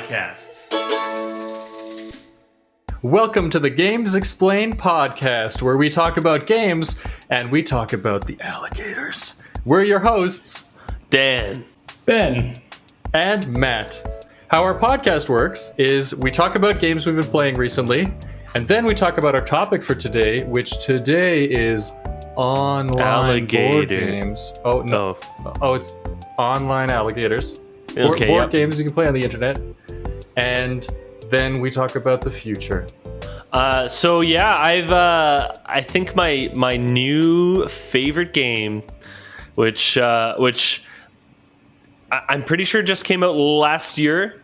podcasts. Welcome to the Games Explained podcast, where we talk about games and we talk about the alligators. We're your hosts, Dan, Ben, and Matt. How our podcast works is we talk about games we've been playing recently, and then we talk about our topic for today, which today is online board games. Oh, no. Oh, it's online alligators. Board games you can play on the internet. And then we talk about the future. I think my new favorite game, which I'm pretty sure just came out last year,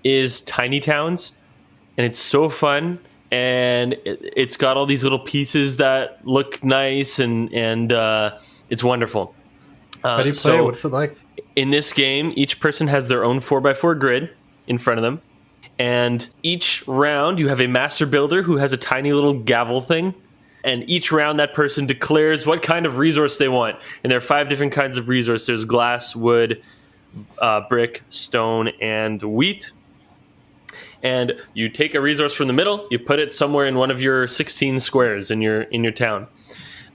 is Tiny Towns, and it's so fun, and it's got all these little pieces that look nice, and it's wonderful. How do you play it? What's it like? In this game, each person has their own 4x4 grid in front of them. And each round, you have a master builder who has a tiny little gavel thing. And each round, that person declares what kind of resource they want. And there are 5 different kinds of resources. There's glass, wood, brick, stone, and wheat. And you take a resource from the middle, you put it somewhere in one of your 16 squares in your town.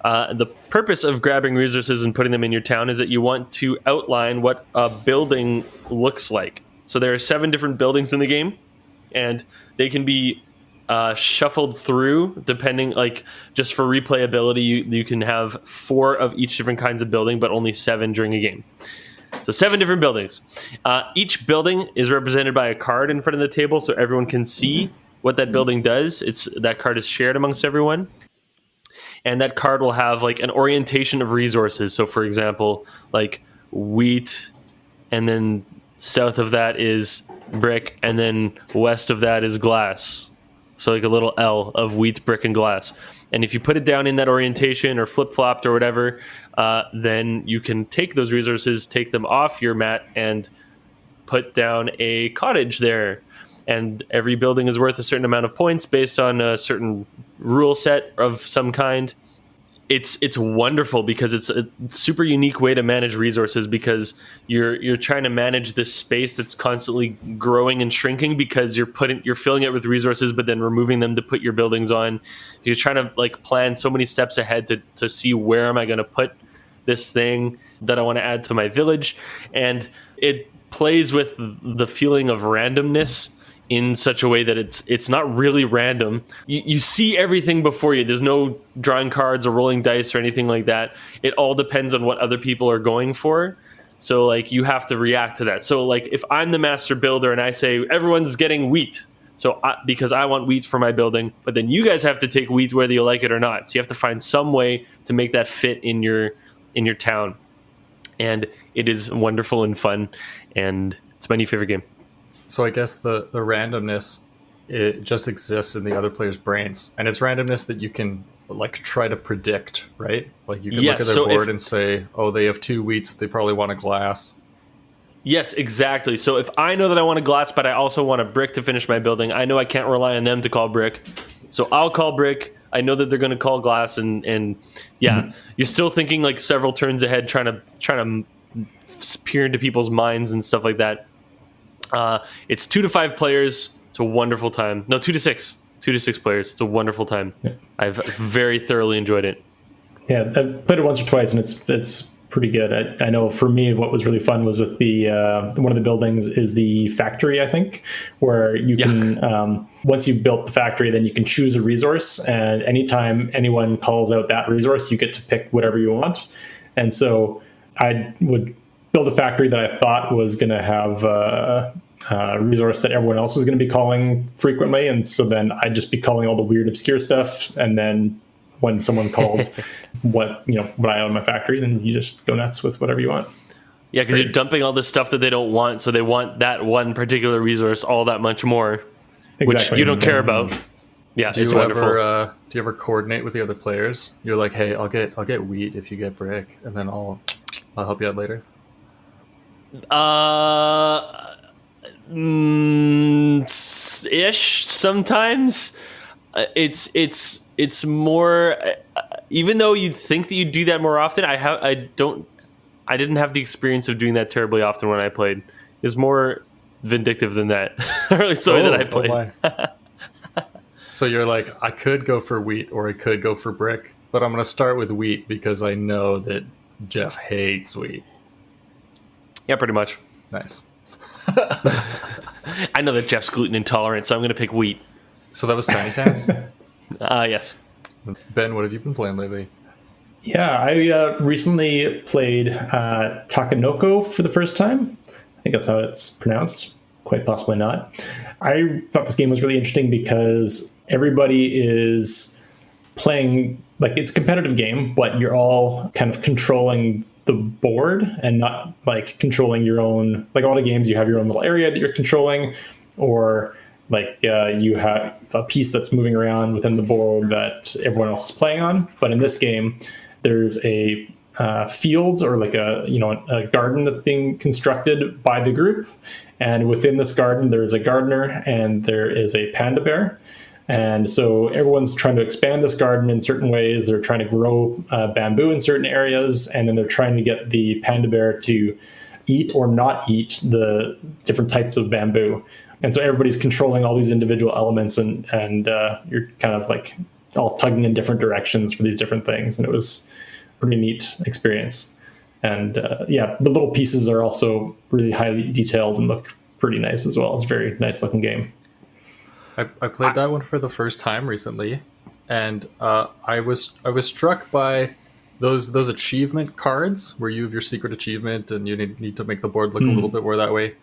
The purpose of grabbing resources and putting them in your town is that you want to outline what a building looks like. So there are 7 different buildings in the game, and they can be shuffled through depending, like, just for replayability, you can have 4 of each different kinds of building, but only 7 during a game. So 7 different buildings. Each building is represented by a card in front of the table, so everyone can see what that building does. That card is shared amongst everyone. And that card will have like an orientation of resources. So for example, like wheat, and then south of that is brick, and then west of that is glass. So like a little L of wheat, brick, and glass. And if you put it down in that orientation or flip-flopped or whatever, then you can take those resources, take them off your mat, and put down a cottage there. And every building is worth a certain amount of points based on a certain rule set of some kind. It's wonderful because it's a super unique way to manage resources, because you're trying to manage this space that's constantly growing and shrinking because you're filling it with resources, but then removing them to put your buildings on. You're trying to like plan so many steps ahead to see where am I going to put this thing that I want to add to my village, and it plays with the feeling of randomness in such a way that it's not really random. You see everything before you. There's no drawing cards or rolling dice or anything like that. It all depends on what other people are going for. So like you have to react to that. So like if I'm the master builder and I say everyone's getting wheat, because I want wheat for my building, but then you guys have to take wheat whether you like it or not. So you have to find some way to make that fit in your town. And it is wonderful and fun, and it's my new favorite game. So I guess the randomness, it just exists in the other player's brains, and it's randomness that you can like try to predict, right? Like you can look at their board and say, oh, they have 2 wheats, they probably want a glass. Yes, exactly. So if I know that I want a glass, but I also want a brick to finish my building, I know I can't rely on them to call brick. So I'll call brick. I know that they're going to call glass, and You're still thinking like several turns ahead, trying to peer into people's minds and stuff like that. It's 2 to 5 players. It's a wonderful time. No, 2 to 6. 2 to 6 players. It's a wonderful time. Yeah. I've very thoroughly enjoyed it. Yeah, I've played it once or twice, and it's pretty good. I know for me, what was really fun was with the one of the buildings is the factory, I think, where you can once you've built the factory, then you can choose a resource, and anytime anyone calls out that resource, you get to pick whatever you want. And so I would build a factory that I thought was going to have a resource that everyone else was going to be calling frequently, and so then I'd just be calling all the weird, obscure stuff. And then when someone called what I own in my factory, then you just go nuts with whatever you want. Yeah, because you're dumping all the stuff that they don't want, so they want that one particular resource all that much more, which you don't care about. Yeah, it's wonderful. Do you ever coordinate with the other players? You're like, hey, I'll get wheat if you get brick, and then I'll help you out later. Ish sometimes. It's more, even though you'd think that you'd do that more often, I didn't have the experience of doing that terribly often when I played. It's more vindictive than that. Or at least the way that I played. My. So you're like, I could go for wheat or I could go for brick, but I'm going to start with wheat because I know that Jeff hates wheat. Yeah, pretty much. Nice. I know that Jeff's gluten intolerant, so I'm going to pick wheat. So that was Tiny Towns? Yes. Ben, what have you been playing lately? Yeah, I recently played Takenoko for the first time. I think that's how it's pronounced. Quite possibly not. I thought this game was really interesting because everybody is playing, like, it's a competitive game, but you're all kind of controlling the board and not like controlling your own, like all the games you have your own little area that you're controlling, or like you have a piece that's moving around within the board that everyone else is playing on. But in this game, there's a field or like a garden that's being constructed by the group. And within this garden, there's a gardener and there is a panda bear. And so everyone's trying to expand this garden in certain ways. They're trying to grow bamboo in certain areas, and then they're trying to get the panda bear to eat or not eat the different types of bamboo. And so everybody's controlling all these individual elements, and you're kind of like all tugging in different directions for these different things. And it was a pretty neat experience. And the little pieces are also really highly detailed and look pretty nice as well. It's a very nice looking game. I played that one for the first time recently, and I was struck by those achievement cards where you have your secret achievement and you need to make the board look a little bit more that way.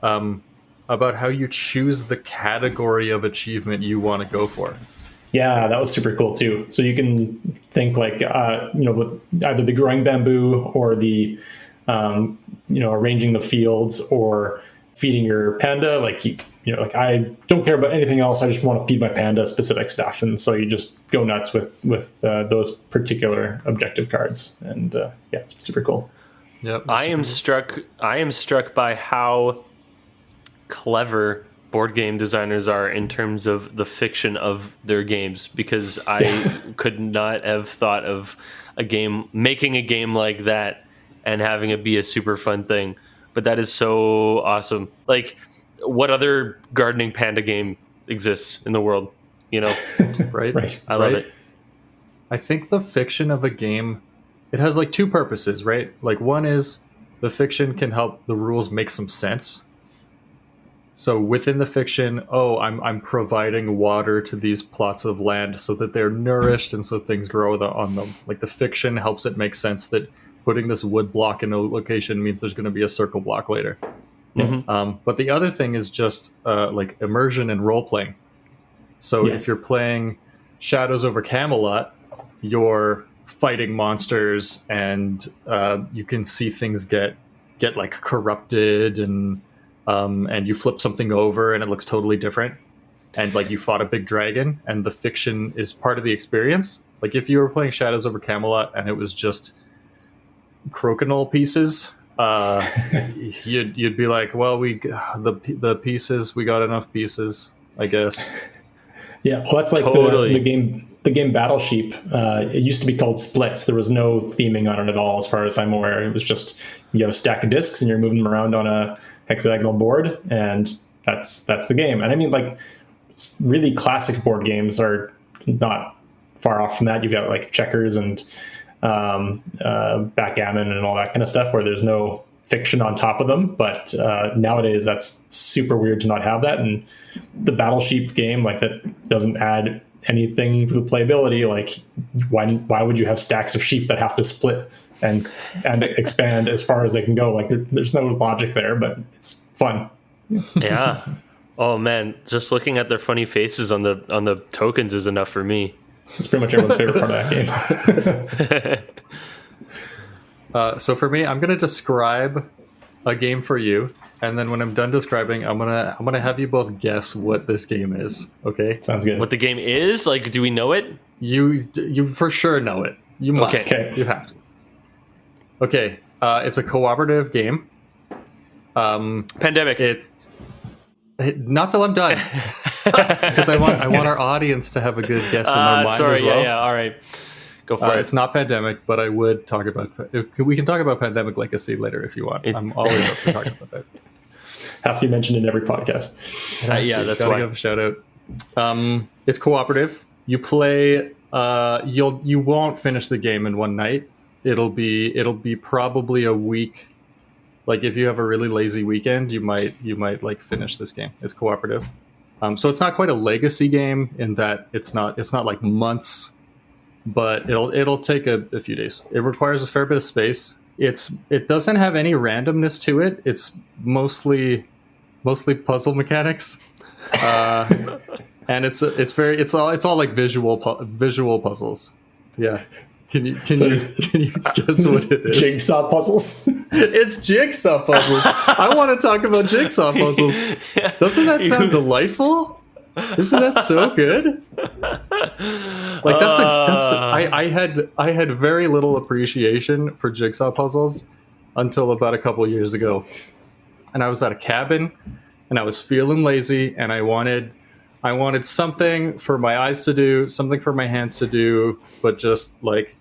About how you choose the category of achievement you want to go for. Yeah, that was super cool too. So you can think like with either the growing bamboo or the arranging the fields or feeding your panda. Like like I don't care about anything else. I just want to feed my panda specific stuff, and so you just go nuts with those particular objective cards, and it's super cool. Yep. I am struck by how clever board game designers are in terms of the fiction of their games, because I could not have thought of making a game like that and having it be a super fun thing. But that is so awesome. Like, what other gardening panda game exists in the world? Right. I love it. I think the fiction of a game, it has like two purposes, right? Like, one is the fiction can help the rules make some sense. So within the fiction, I'm providing water to these plots of land so that they're nourished and so things grow on them. Like, the fiction helps it make sense that putting this wood block in a location means there's going to be a circle block later. Mm-hmm. But the other thing is just like immersion and role playing. So if you're playing Shadows over Camelot, you're fighting monsters and you can see things get like corrupted and you flip something over and it looks totally different. And like you fought a big dragon and the fiction is part of the experience. Like if you were playing Shadows over Camelot and it was just crokinole pieces, you'd be like, well, the pieces, we got enough pieces, I guess. Yeah, well, that's like totally. the game Battleship. It used to be called Splits. There was no theming on it at all, as far as I'm aware. It was just you have a stack of discs and you're moving them around on a hexagonal board, and that's the game. And I mean, like, really classic board games are not far off from that. You've got like checkers and backgammon and all that kind of stuff where there's no fiction on top of them. But nowadays, that's super weird to not have that. And the Battleship game, like, that doesn't add anything for the playability. Like, why would you have stacks of sheep that have to split and expand as far as they can go? Like, there's no logic there, but it's fun. Yeah. Oh man, just looking at their funny faces on the tokens is enough for me. It's pretty much everyone's favorite part of that game. So for me, I'm going to describe a game for you, and then when I'm done describing, I'm gonna have you both guess what this game is. Okay? Sounds good. What the game is? Like, do we know it? You for sure know it. You must. Okay. You have to. Okay. It's a cooperative game. Pandemic. It's not till I'm done, because I want our audience to have a good guess in their mind as well. Yeah. All right. Go for it. It's not Pandemic, but I would talk about. We can talk about Pandemic Legacy later if you want. I'm always up for talking about that. Has to be mentioned in every podcast. Yeah, that's Gotta why. give a shout out. It's cooperative. You play. You won't finish the game in one night. It'll be probably a week. Like if you have a really lazy weekend, you might like finish this game. It's cooperative. So it's not quite a legacy game in that it's not like months, but it'll take a few days. It requires a fair bit of space. It doesn't have any randomness to it. It's mostly puzzle mechanics, and it's all like visual puzzles. Yeah. Can you guess what it is? Jigsaw puzzles. It's jigsaw puzzles. I want to talk about jigsaw puzzles. Doesn't that sound delightful? Isn't that so good? Like I had very little appreciation for jigsaw puzzles until about a couple years ago. And I was at a cabin and I was feeling lazy and I wanted something for my eyes to do, something for my hands to do, but just like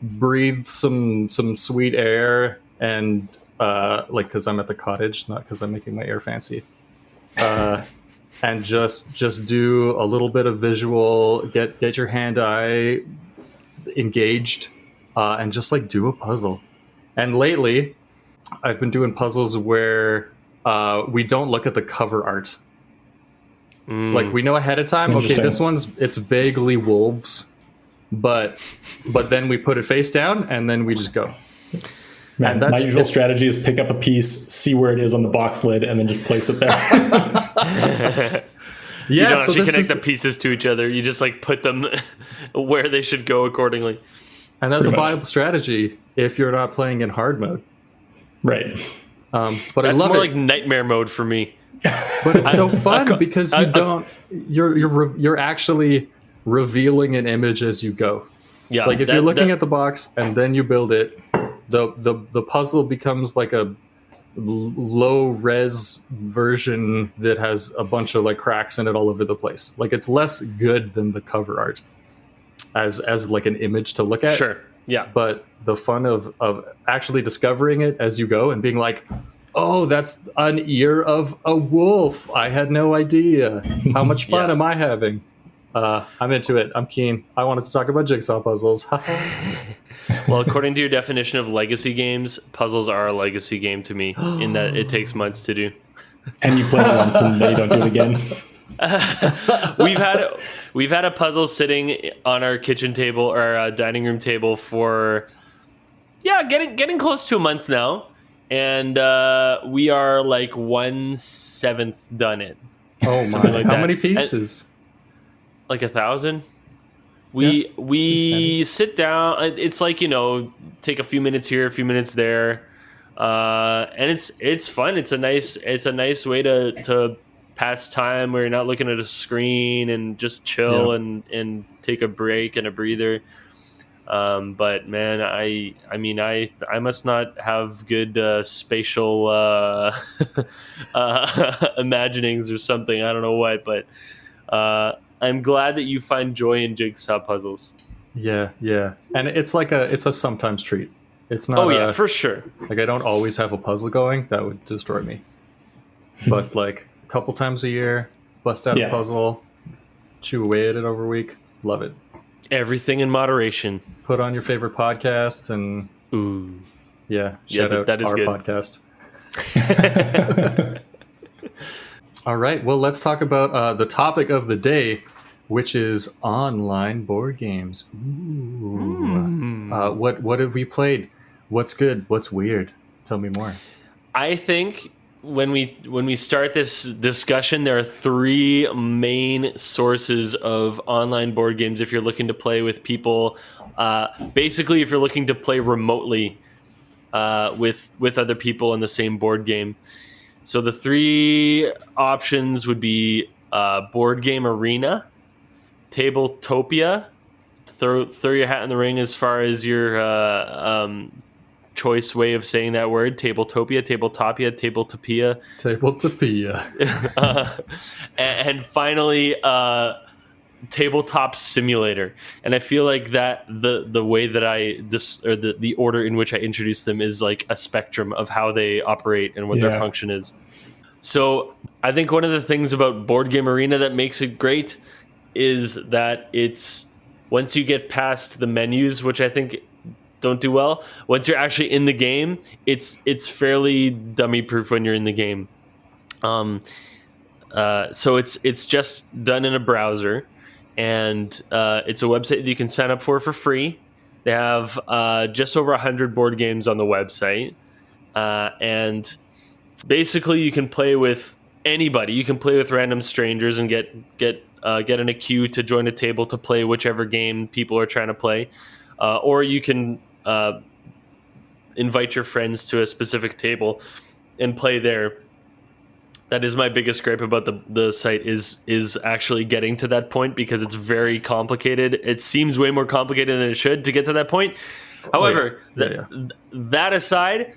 breathe some sweet air and like because I'm at the cottage, not because I'm making my air fancy. And just do a little bit of visual, get your hand-eye engaged, and just like do a puzzle. And lately, I've been doing puzzles where we don't look at the cover art. Like we know ahead of time, okay, this it's vaguely wolves, but then we put it face down and then we just go. Man, my usual strategy is pick up a piece, see where it is on the box lid, and then just place it there. You don't actually connect the pieces to each other. You just like put them where they should go accordingly. And that's a viable strategy if you're not playing in hard mode. Right. But that's I love more it. like nightmare mode for me. But it's so fun because you're actually revealing an image as you go. Yeah. Like if you're looking at the box and then you build it, the puzzle becomes like a low res version that has a bunch of like cracks in it all over the place. Like it's less good than the cover art as like an image to look at. Sure. Yeah. But the fun of actually discovering it as you go and being like, oh, that's an ear of a wolf. I had no idea. How much fun am I having? I'm into it. I'm keen. I wanted to talk about jigsaw puzzles. Well, according to your definition of legacy games, puzzles are a legacy game to me in that it takes months to do. And you play it once and then you don't do it again. We've had a puzzle sitting on our kitchen table or our dining room table for getting close to a month now, and we are like 1/7 done it. Oh my! Like How many pieces? Like 1,000. We sit down. It's like, take a few minutes here, a few minutes there, and it's fun. It's a nice way to pass time where you're not looking at a screen and just chill and take a break and a breather. But man, I must not have good spatial imaginings or something. I don't know what, but I'm glad that you find joy in jigsaw puzzles. Yeah, and it's a sometimes treat. It's not. For sure. Like I don't always have a puzzle going. That would destroy me. But like a couple times a year, bust out a puzzle, chew away at it over a week. Love it. Everything in moderation. Put on your favorite podcast and shout out that is our good. podcast. All right, well, let's talk about the topic of the day, which is online board games. Ooh. What have we played? What's good? What's weird? Tell me more. I think when we start this discussion, there are 3 main sources of online board games if you're looking to play with people. Basically, if you're looking to play remotely with other people in the same board game. So the 3 options would be Board Game Arena, Tabletopia. Throw your hat in the ring as far as your choice way of saying that word. Tabletopia, Tabletopia, Tabletopia. Tabletopia. And finally, Tabletop Simulator. And I feel like that the way that the order in which I introduce them is like a spectrum of how they operate and what their function is. So I think one of the things about Board Game Arena that makes it great is that it's once you get past the menus, which I think don't do well, once you're actually in the game, it's fairly dummy proof when you're in the game. So it's just done in a browser, and it's a website that you can sign up for free. They have just over 100 board games on the website, and basically you can play with anybody. You can play with random strangers and get in a queue to join a table to play whichever game people are trying to play, or you can invite your friends to a specific table and play there. That is my biggest gripe about the site is actually getting to that point, because it's very complicated. It seems way more complicated than it should to get to that point. However, that aside,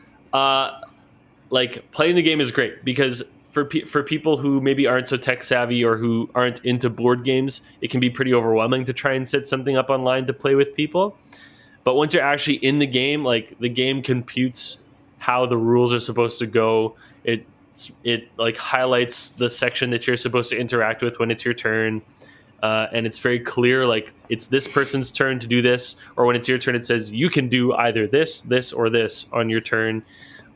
like playing the game is great, because for people who maybe aren't so tech savvy or who aren't into board games, it can be pretty overwhelming to try and set something up online to play with people. But once you're actually in the game, like the game computes how the rules are supposed to go. It like highlights the section that you're supposed to interact with when it's your turn, and it's very clear, like it's this person's turn to do this, or when it's your turn it says you can do either this, or this on your turn,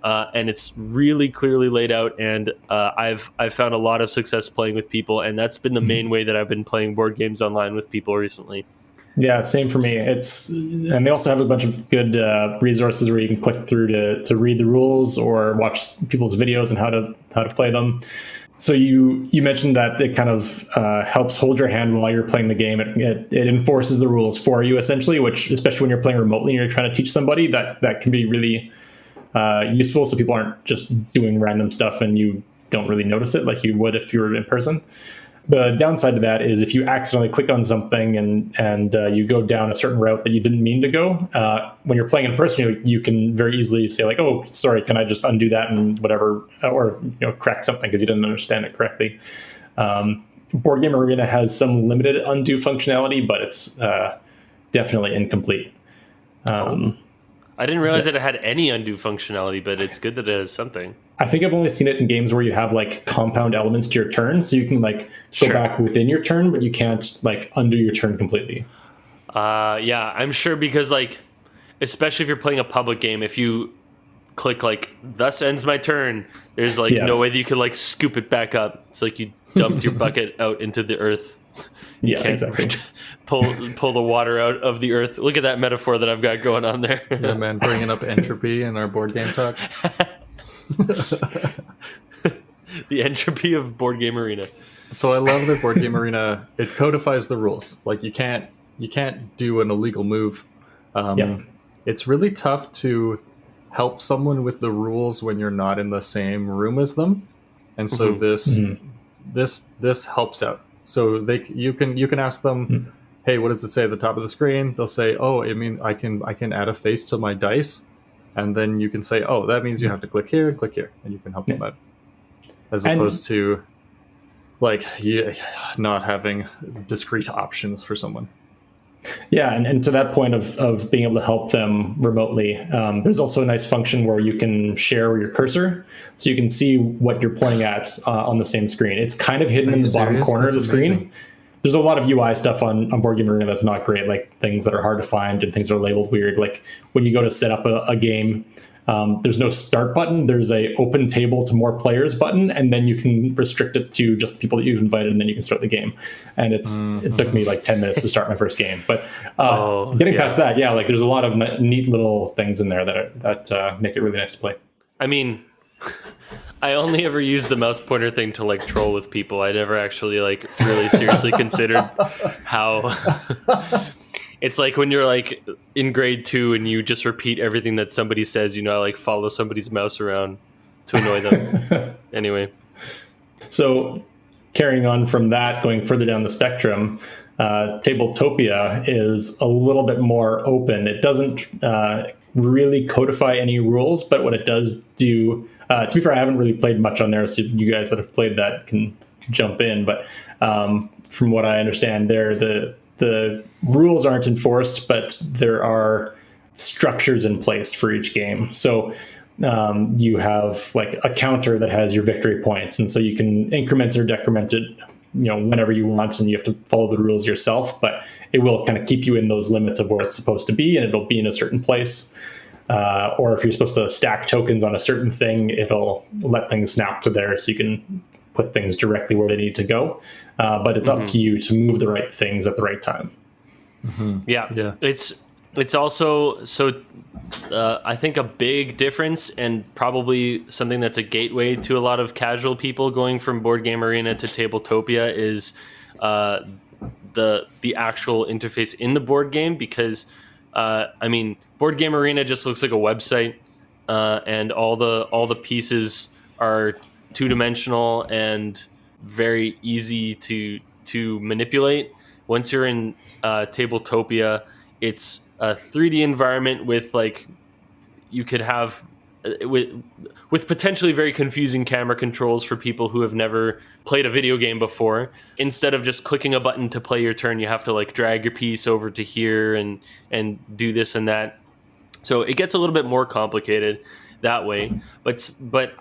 and it's really clearly laid out. And I've found a lot of success playing with people, and that's been the main way that I've been playing board games online with people recently. Yeah, same for me. And they also have a bunch of good resources where you can click through to read the rules or watch people's videos and how to play them. So you mentioned that it kind of helps hold your hand while you're playing the game. It enforces the rules for you, essentially, which, especially when you're playing remotely and you're trying to teach somebody, that can be really useful, so people aren't just doing random stuff and you don't really notice it like you would if you were in person. The downside to that is if you accidentally click on something and you go down a certain route that you didn't mean to go, when you're playing in person, you can very easily say like, oh, sorry, can I just undo that and whatever, or correct something because you didn't understand it correctly. Board Game Arena has some limited undo functionality, but it's definitely incomplete. I didn't realize that it had any undo functionality, but it's good that it has something. I think I've only seen it in games where you have like compound elements to your turn, so you can like go back within your turn, but you can't like undo your turn completely. Yeah, I'm sure, because like, especially if you're playing a public game, if you click like "thus ends my turn," there's like no way that you could like scoop it back up. It's like you dumped your bucket out into the earth. You can't exactly pull the water out of the earth. Look at that metaphor that I've got going on there. Yeah, man, bringing up entropy in our board game talk. The entropy of Board Game Arena. So I love that Board Game Arena, it codifies the rules. Like you can't do an illegal move. It's really tough to help someone with the rules when you're not in the same room as them, and so this helps out. So you can ask them, hey, what does it say at the top of the screen? They'll say, oh, I mean, I can add a face to my dice. And then you can say, oh, that means you have to click here, and you can help them out. As opposed to like not having discrete options for someone. Yeah, and to that point of being able to help them remotely, there's also a nice function where you can share your cursor, so you can see what you're pointing at on the same screen. It's kind of hidden in the bottom corner of the screen. There's a lot of UI stuff on Board Game Arena that's not great, like things that are hard to find and things that are labeled weird. Like when you go to set up a game, there's no start button. There's a open table to more players button, and then you can restrict it to just the people that you've invited, and then you can start the game. And it took me like 10 minutes to start my first game. But getting past that, like there's a lot of neat little things in there that make it really nice to play. I mean, I only ever used the mouse pointer thing to like troll with people. I never actually like really seriously considered how it's like when you're like in grade 2 and you just repeat everything that somebody says, like follow somebody's mouse around to annoy them. Anyway. So carrying on from that, going further down the spectrum, Tabletopia is a little bit more open. It doesn't really codify any rules, but what it does do, to be fair, I haven't really played much on there, so you guys that have played that can jump in. But from what I understand, the rules aren't enforced, but there are structures in place for each game. So you have like a counter that has your victory points, and so you can increment or decrement it, whenever you want, and you have to follow the rules yourself. But it will kind of keep you in those limits of where it's supposed to be, and it'll be in a certain place. Or if you're supposed to stack tokens on a certain thing, it'll let things snap to there, so you can put things directly where they need to go. But it's up to you to move the right things at the right time. Yeah. It's also I think a big difference, and probably something that's a gateway to a lot of casual people going from Board Game Arena to Tabletopia, is the actual interface in the board game. Because Board Game Arena just looks like a website, and all the pieces are two-dimensional and very easy to manipulate. Once you're in Tabletopia, it's a 3D environment with you could have with potentially very confusing camera controls for people who have never played a video game before. Instead of just clicking a button to play your turn, you have to drag your piece over to here and do this and that. So it gets a little bit more complicated that way. But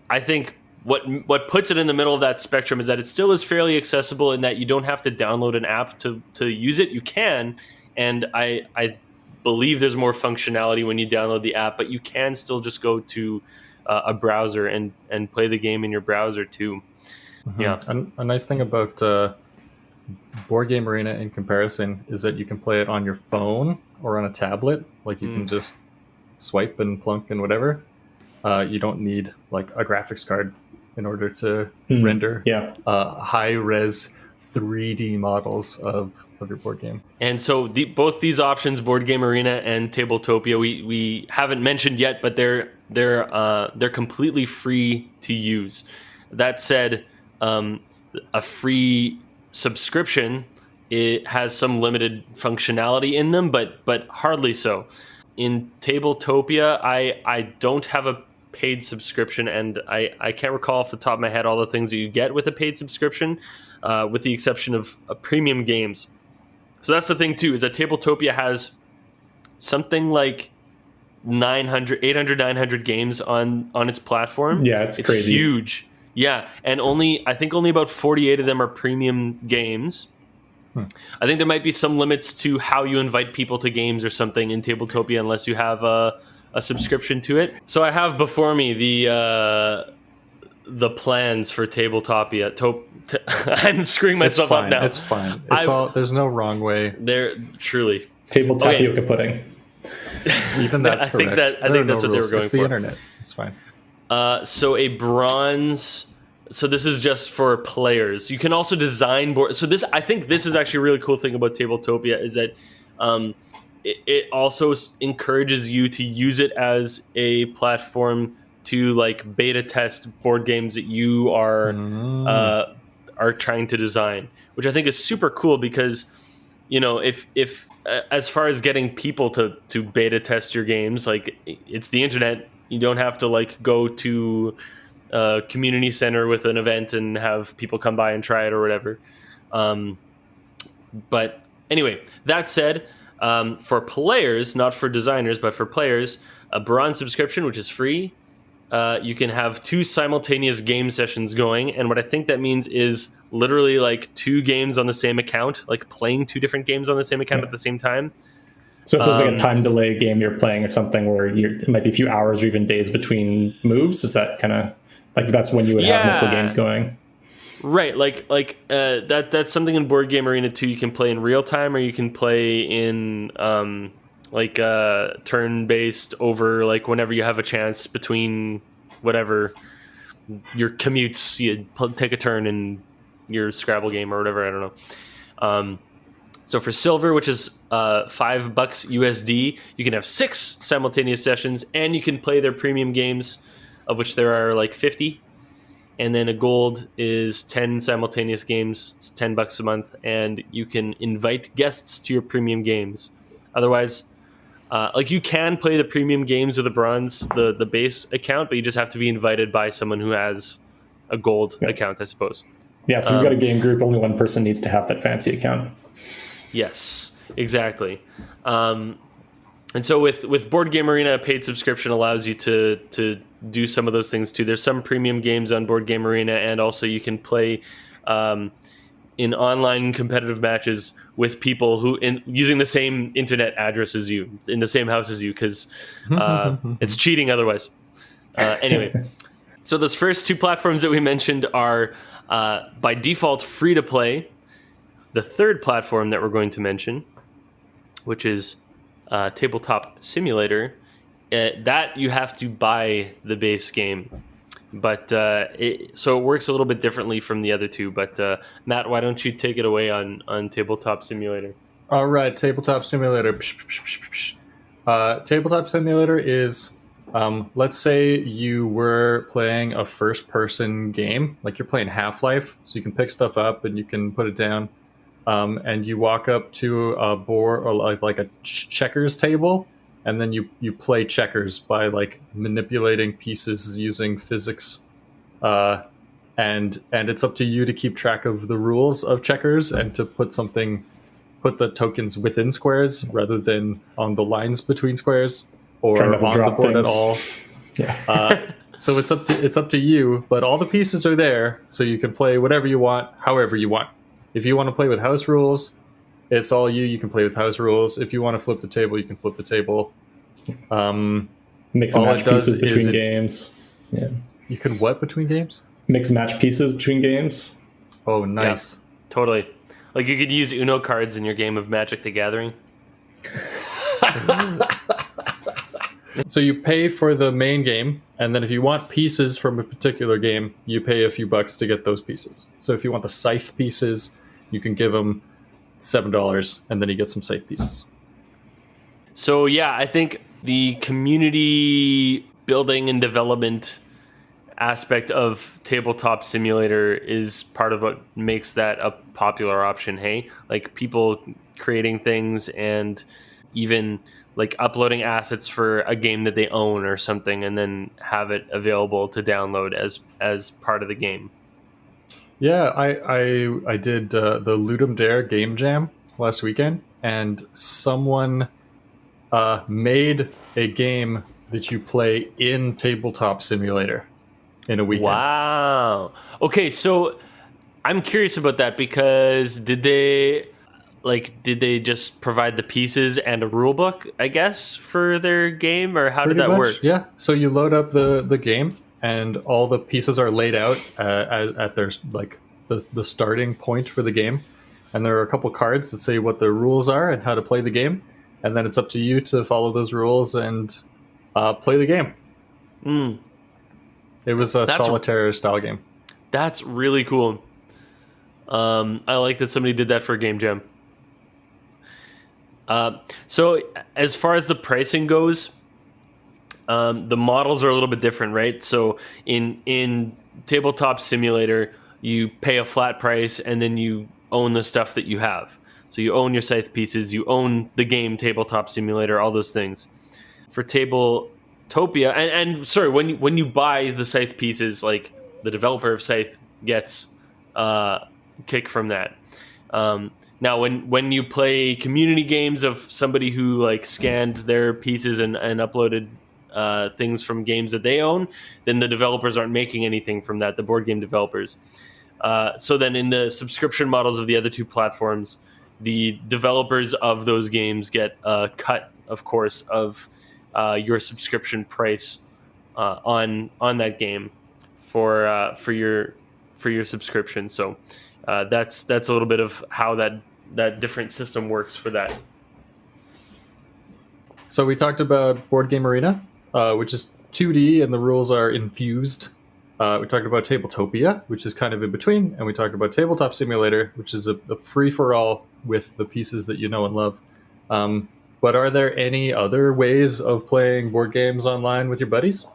I think what puts it in the middle of that spectrum is that it still is fairly accessible, in that you don't have to download an app to use it. You can, and I believe there's more functionality when you download the app, but you can still just go to a browser and play the game in your browser too. Yeah. A nice thing about Board Game Arena in comparison is that you can play it on your phone or on a tablet. You can just swipe and plunk and whatever. You don't need a graphics card in order to render high-res 3D models of your board game. And so both these options, Board Game Arena and Tabletopia, we haven't mentioned yet, but they're completely free to use. That said, a free subscription, it has some limited functionality in them, but hardly so. In Tabletopia, I don't have a paid subscription, and I can't recall off the top of my head all the things that you get with a paid subscription, with the exception of premium games. So that's the thing too, is that Tabletopia has something like 800, 900 games on its platform. Yeah, it's crazy. Huge. Yeah, and I think only about 48 of them are premium games. I think there might be some limits to how you invite people to games or something in Tabletopia, unless you have a subscription to it. So I have before me the plans for Tabletopia. I'm screwing myself up now. It's fine. There's no wrong way. There truly Table tapioca pudding. Even that's correct. I think that's what they were going it's for. The internet. It's fine. So a bronze. So this is just for players. You can also design boards. So I think this is actually a really cool thing about Tabletopia, is that it also encourages you to use it as a platform to beta test board games that you are trying to design, which I think is super cool, because if as far as getting people to beta test your games, it's the internet. You don't have to go to a community center with an event and have people come by and try it or whatever. But anyway, that said, for players, not for designers, but for players, a bronze subscription, which is free, you can have 2 simultaneous game sessions going. And what I think that means is literally 2 games on the same account, playing 2 different games on the same account at the same time. So if there's a time delay game you're playing or something where it might be a few hours or even days between moves, is that kind of that's when you would have multiple games going? Right, that's something in Board Game Arena too. You can play in real time, or you can play in turn-based over whenever you have a chance between whatever your commutes. You take a turn in your Scrabble game or whatever. I don't know. So for silver, which is $5 USD, you can have 6 simultaneous sessions, and you can play their premium games, of which there are 50. And then a gold is 10 simultaneous games. It's $10 a month, and you can invite guests to your premium games. Otherwise, you can play the premium games with a bronze, the base account, but you just have to be invited by someone who has a gold account, I suppose. Yeah, so you've got a game group, only one person needs to have that fancy account. Yes, exactly. And so with Board Game Arena, a paid subscription allows you to do some of those things too. There's some premium games on Board Game Arena, and also you can play in online competitive matches with people who using the same internet address as you, in the same house as you, because it's cheating otherwise. Anyway, so those first two platforms that we mentioned are by default free to play. The third platform that we're going to mention, which is Tabletop Simulator, that you have to buy the base game. But so it works a little bit differently from the other two. But Matt, why don't you take it away on Tabletop Simulator? All right, Tabletop Simulator. Tabletop Simulator is, let's say you were playing a first-person game, like you're playing Half-Life, so you can pick stuff up and you can put it down, and you walk up to a board or like a checkers table, and then you play checkers by like manipulating pieces using physics, and it's up to you to keep track of the rules of checkers and to put the tokens within squares rather than on the lines between squares or on the board at all. Yeah. So it's up to you, but all the pieces are there, so you can play whatever you want, however you want. If you want to play with house rules, it's all you. You can play with house rules. If you want to flip the table, you can flip the table. Mix and match pieces between games. Yeah. You can what between games? Mix and match pieces between games. Oh, nice. Yeah, totally. Like you could use Uno cards in your game of Magic the Gathering. So you pay for the main game, and then if you want pieces from a particular game, you pay a few bucks to get those pieces. So if you want the scythe pieces, you can give them $7, and then you get some scythe pieces. So yeah, I think the community building and development aspect of Tabletop Simulator is part of what makes that a popular option. Hey, like people creating things and even like uploading assets for a game that they own or something, and then have it available to download as part of the game. Yeah, I did the Ludum Dare game jam last weekend, and someone made a game that you play in Tabletop Simulator in a weekend. Wow. Okay, so I'm curious about that because did they just provide the pieces and a rule book, I guess, for their game, or how did that work? Yeah. So you load up the game, and all the pieces are laid out at their like the starting point for the game, and there are a couple cards that say what the rules are and how to play the game, and then it's up to you to follow those rules and play the game. It was a solitaire style game. That's really cool. I like that somebody did that for a game jam. So as far as the pricing goes, the models are a little bit different, right? So in Tabletop Simulator, you pay a flat price and then you own the stuff that you have. So you own your scythe pieces, you own the game Tabletop Simulator, all those things. For Topia, and sorry, when you buy the scythe pieces, like the developer of Scythe gets kick from that. Now, when you play community games of somebody who like scanned their pieces and uploaded things from games that they own, then the developers aren't making anything from that, the board game developers. So then in the subscription models of the other two platforms, the developers of those games get a cut, of course, of your subscription price on that game for your subscription. So that's a little bit of how that different system works for that. So we talked about Board Game Arena, which is 2D and the rules are infused. We talked about Tabletopia, which is kind of in between, and we talked about Tabletop Simulator, which is a free-for-all with the pieces that you know and love. But are there any other ways of playing board games online with your buddies?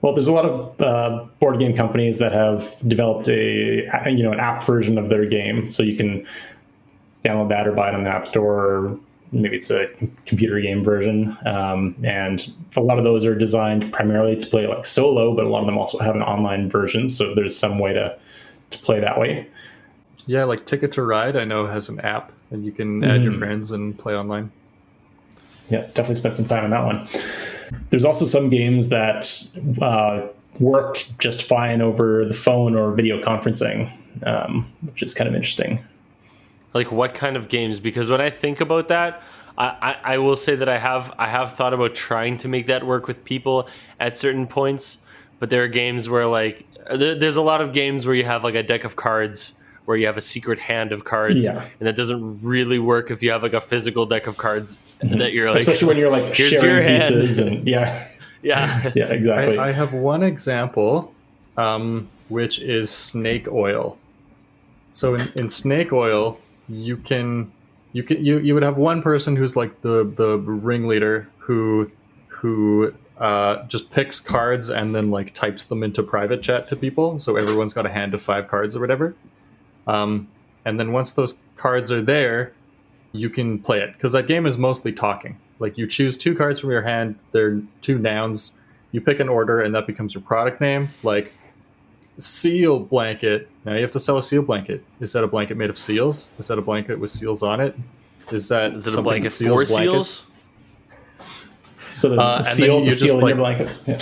Well, there's a lot of board game companies that have developed an app version of their game, so you can download that or buy it on the App Store, or maybe it's a computer game version. And a lot of those are designed primarily to play like solo, but a lot of them also have an online version, so there's some way to play that way. Yeah, like Ticket to Ride, I know has an app, and you can add your friends and play online. Yeah, definitely spent some time on that one. There's also some games that work just fine over the phone or video conferencing, which is kind of interesting. Like what kind of games? Because when I think about that, I will say that I have thought about trying to make that work with people at certain points, but there are games where like there's a lot of games where you have like a deck of cards where you have a secret hand of cards, and that doesn't really work if you have like a physical deck of cards that you're like, especially when you're like sharing pieces and yeah, exactly. I have one example, which is snake oil. So in snake oil, you would have one person who's like the ringleader who just picks cards and then like types them into private chat to people. So everyone's got a hand of 5 cards or whatever. And then once those cards are there, you can play it, because that game is mostly talking. Like you choose 2 cards from your hand, they're 2 nouns, you pick an order, and that becomes your product name. Like seal blanket. Now you have to sell a seal blanket. Is that a blanket made of seals? Is that a blanket with seals on it? Is it a blanket for seals? So the seal to seal in your blankets. Yeah.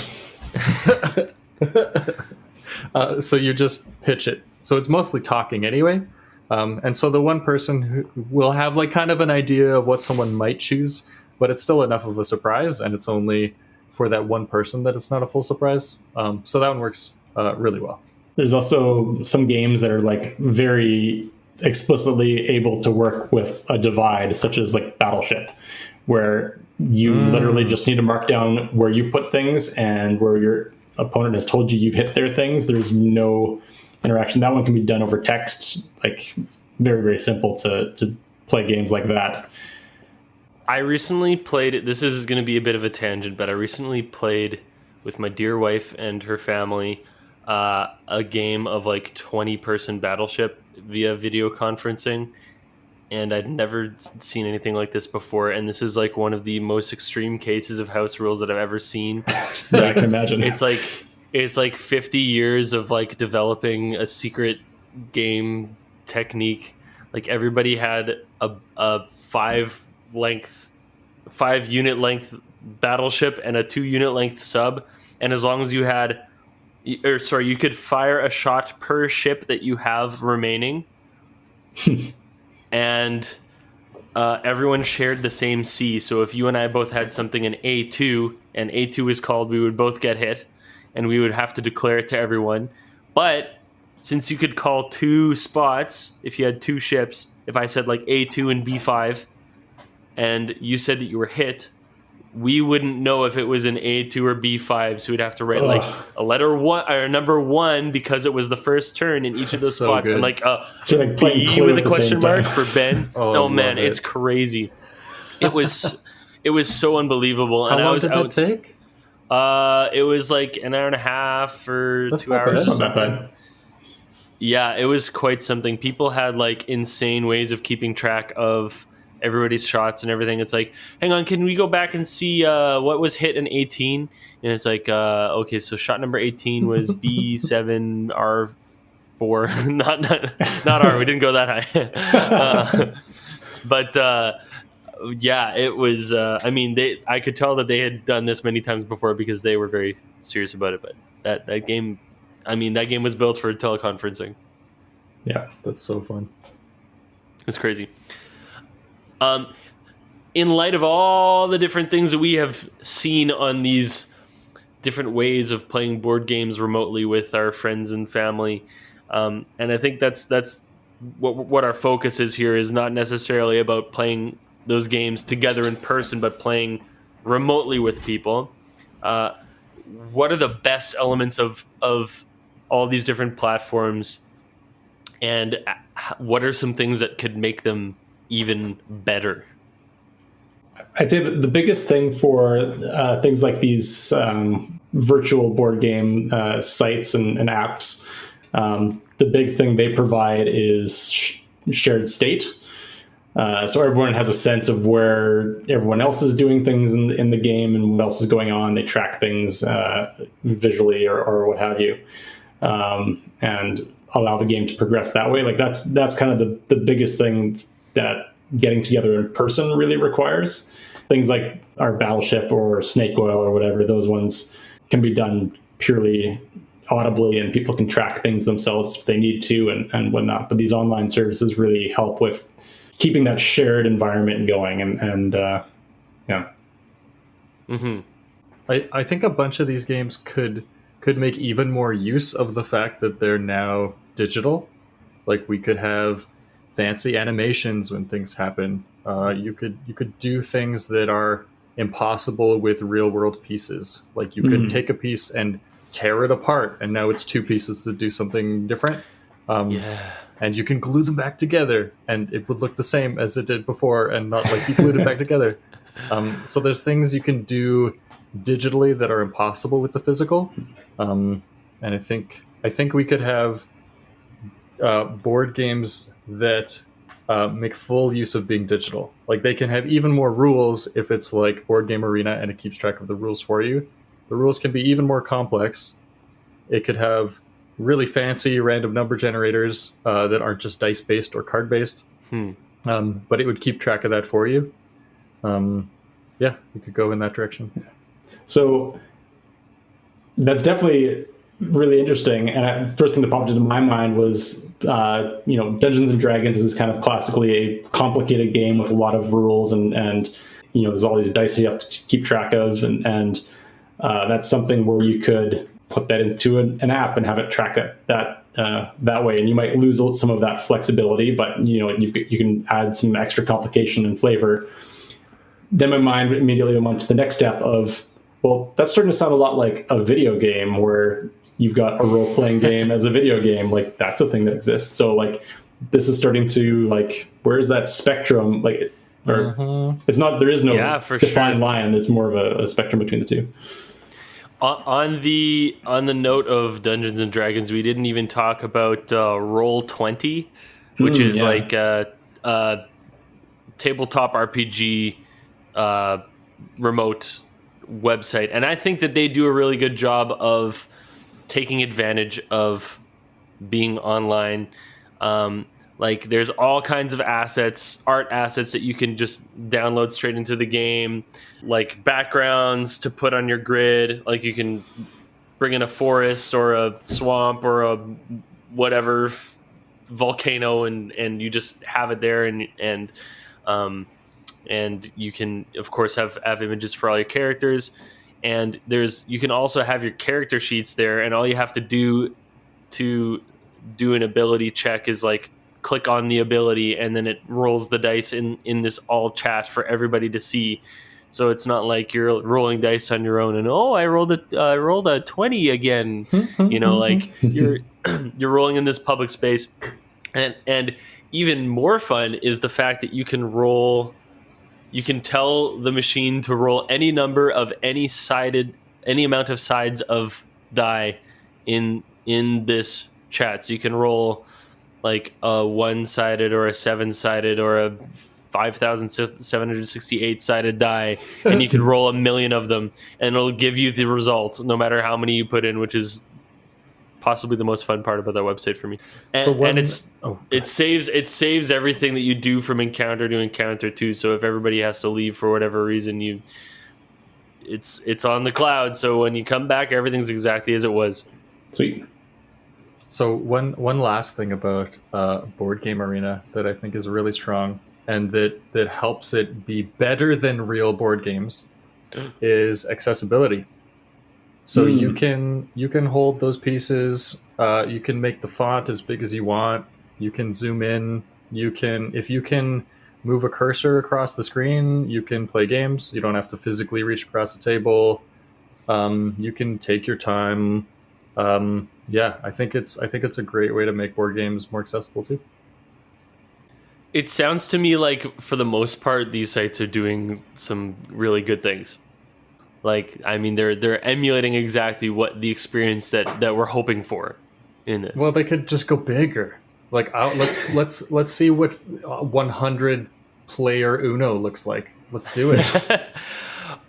So you just pitch it. So it's mostly talking anyway. And so the one person who will have like kind of an idea of what someone might choose, but it's still enough of a surprise, and it's only for that one person that it's not a full surprise. So that one works really well. There's also some games that are like very explicitly able to work with a divide, such as like Battleship, where you literally just need to mark down where you put things, and where your opponent has told you you've hit their things, there's no interaction. That one can be done over text, like very, very simple to play games like that. I recently played, this is going to be a bit of a tangent, but I recently played with my dear wife and her family a game of like 20-person Battleship via video conferencing, and I'd never seen anything like this before, and this is like one of the most extreme cases of house rules that I've ever seen. Yeah, I can imagine. It's like 50 years of like developing a secret game technique. Like everybody had a 5 unit length battleship and a 2 unit length sub, and as long as you had, you could fire a shot per ship that you have remaining, and everyone shared the same C. So if you and I both had something in A2 and A2 is called, we would both get hit, and we would have to declare it to everyone. But since you could call 2 spots, if you had 2 ships, if I said like A2 and B5, and you said that you were hit, we wouldn't know if it was an A2 or B5, so we'd have to write like a letter 1 or a number 1 because it was the first turn in each of those spots, and like so like B with a question mark for Ben. Oh man, it's crazy. It was so unbelievable. How long did that take? It was like an hour and a half or 2 hours or something. Yeah, it was quite something. People had like insane ways of keeping track of everybody's shots and everything. It's like, hang on, can we go back and see what was hit in 18? And it's like, okay, so shot number 18 was B7R4. not R. We didn't go that high. But yeah, it was. I mean, I could tell that they had done this many times before because they were very serious about it. But that game, I mean, that game was built for teleconferencing. Yeah, that's so fun. It's crazy. In light of all the different things that we have seen on these different ways of playing board games remotely with our friends and family, and I think that's what our focus is here, is not necessarily about playing those games together in person, but playing remotely with people. What are the best elements of all these different platforms, and what are some things that could make them even better? I'd say that the biggest thing for things like these virtual board game sites and apps, the big thing they provide is shared state. So everyone has a sense of where everyone else is doing things in the game and what else is going on. They track things visually or what have you, and allow the game to progress that way. Like that's kind of the biggest thing that getting together in person really requires. things like our Battleship or Snake Oil or whatever, those ones can be done purely audibly, and people can track things themselves if they need to and whatnot. But these online services really help with keeping that shared environment going. And yeah. Mm-hmm. I think a bunch of these games could make even more use of the fact that they're now digital. Like, we could have fancy animations when things happen. You could do things that are impossible with real world pieces. Like, you could take a piece and tear it apart, and now it's two pieces that do something different. And you can glue them back together, and it would look the same as it did before, and not like you glued it back together. So there's things you can do digitally that are impossible with the physical. And I think we could have board games that make full use of being digital. Like, they can have even more rules if it's like Board Game Arena and it keeps track of the rules for you. The rules can be even more complex. It could have really fancy random number generators that aren't just dice-based or card-based. But it would keep track of that for you. Yeah, we could go in that direction. So that's definitely really interesting. And first thing that popped into my mind was, Dungeons and Dragons is kind of classically a complicated game with a lot of rules, and there's all these dice you have to keep track of, and that's something where you could put that into an app and have it track that way. And you might lose some of that flexibility, but you can add some extra complication and flavor. Then my mind immediately went to the next step of, well, that's starting to sound a lot like a video game where you've got a role-playing game as a video game. Like, that's a thing that exists. So, like, this is starting to, like, where's that spectrum? Like, or it's not, there is no defined line. It's more of a spectrum between the two. On the note of Dungeons and Dragons, we didn't even talk about Roll20, which is like a tabletop RPG remote website, and I think that they do a really good job of taking advantage of being online. Like, there's all kinds of art assets that you can just download straight into the game, like backgrounds to put on your grid. Like, you can bring in a forest or a swamp or a whatever volcano, and you just have it there, and you can, of course, have images for all your characters. And you can also have your character sheets there, and all you have to do an ability check is like click on the ability, and then it rolls the dice in this all chat for everybody to see. So it's not like you're rolling dice on your own and I rolled a 20 again. Like, you're rolling in this public space. And even more fun is the fact that you can tell the machine to roll any number of any amount of sides of die in this chat. So you can roll like a 1-sided or a 7-sided or a 5,768 sided die, and you can roll 1,000,000 of them, and it'll give you the result no matter how many you put in, which is possibly the most fun part about that website for me. And it saves everything that you do from encounter to encounter too. So if everybody has to leave for whatever reason, it's on the cloud. So when you come back, everything's exactly as it was. Sweet. So one last thing about Board Game Arena that I think is really strong, and that helps it be better than real board games, is accessibility. So you can hold those pieces. You can make the font as big as you want. You can zoom in. If you can move a cursor across the screen, you can play games. You don't have to physically reach across the table. You can take your time. I think it's a great way to make board games more accessible too. It sounds to me like, for the most part, these sites are doing some really good things. Like, I mean, they're emulating exactly what the experience that we're hoping for in this. Well, they could just go bigger. Like, let's see what 100 player Uno looks like. Let's do it.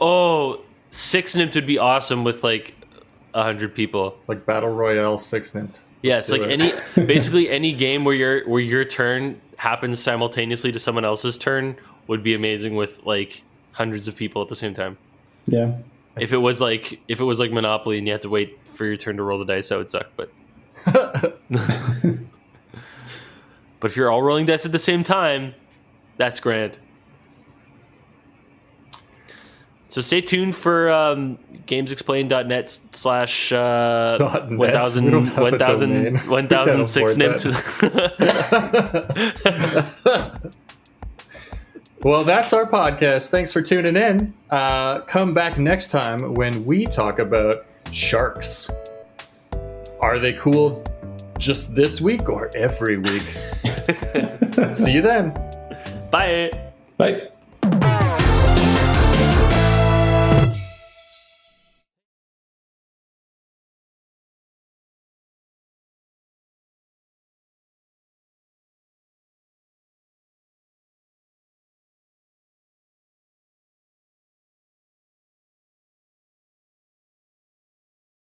6-Nimt would be awesome with like 100 people. Like Battle Royale 6-Nimt. Yes, like basically any game where your turn happens simultaneously to someone else's turn would be amazing with like hundreds of people at the same time. Yeah. If it was like Monopoly and you had to wait for your turn to roll the dice, that would suck. But but if you're all rolling dice at the same time, that's grand. So stay tuned for gamesexplained.net/1006 nips. Well, that's our podcast. Thanks for tuning in. Come back next time when we talk about sharks. Are they cool just this week or every week? See you then. Bye. Bye.